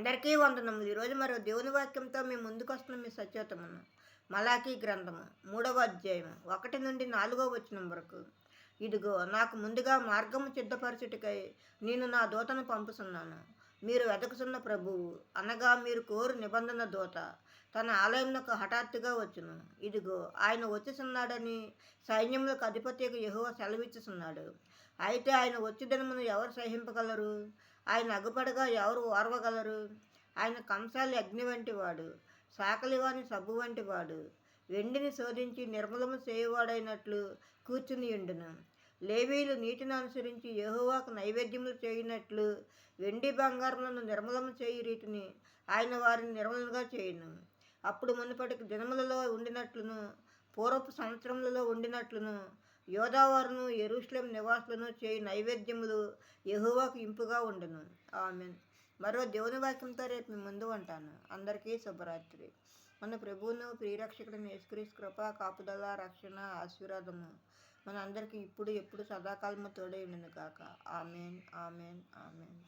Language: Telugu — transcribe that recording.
అందరికీ వందనములు. ఈరోజు మరో దేవుని వాక్యంతో మీ ముందుకు వస్తున్న మీ సత్యోతమును. మలాకీ గ్రంథము 3వ అధ్యాయం 1 నుండి 4వ వచనం వరకు. ఇదిగో నాకు ముందుగా మార్గము సిద్ధపరచుటకై నేను నా దూతను పంపుతున్నాను. మీరు వెతకుతున్న ప్రభువు అనగా మీరు కోరు నిబంధన దూత తన ఆలయంలోకి హఠాత్తుగా వచ్చును. ఇదిగో ఆయన వచ్చుచున్నాడని సైన్యములకు అధిపతికి యెహోవా సెలవిచ్చుచున్నాడు. అయితే ఆయన వచ్చి దినమును ఎవరు సహింపగలరు? ఆయన అగుపడగా ఎవరు ఓర్వగలరు? ఆయన కంసాలి అగ్ని వంటివాడు, సాకలివాని సబ్బు వంటివాడు, వెండిని శోధించి నిర్మలము చేయువాడైనట్లు కూర్చుని ఉండును. లేవీలు నీటిని అనుసరించి యెహోవాకు నైవేద్యములు చేయునట్లు వెండి బంగారములను నిర్మలము చేయు రీతిని ఆయన వారిని నిర్మలంగా చేయును. అప్పుడు మునుపటి దినములలో ఉండినట్లును పూర్వపు సంవత్సరములలో ఉండినట్లును యోధావారును యెరూషలేం నివాసులను చేయు నైవేద్యములు యెహోవాకు ఇంపుగా ఉండును. ఆమేన్. మరో దేవుని వాక్యంతో రేపు మీ ముందు ఉంటాను. అందరికీ శుభరాత్రి. మన ప్రభువును ప్రియరక్షకుడిని యేసుక్రీస్తు కృప, కాపుదల, రక్షణ, ఆశీర్వాదము మన అందరికీ ఇప్పుడు ఎప్పుడు సదాకాలము తోడై ఉండును గాక. ఆమేన్, ఆమేన్, ఆమేన్.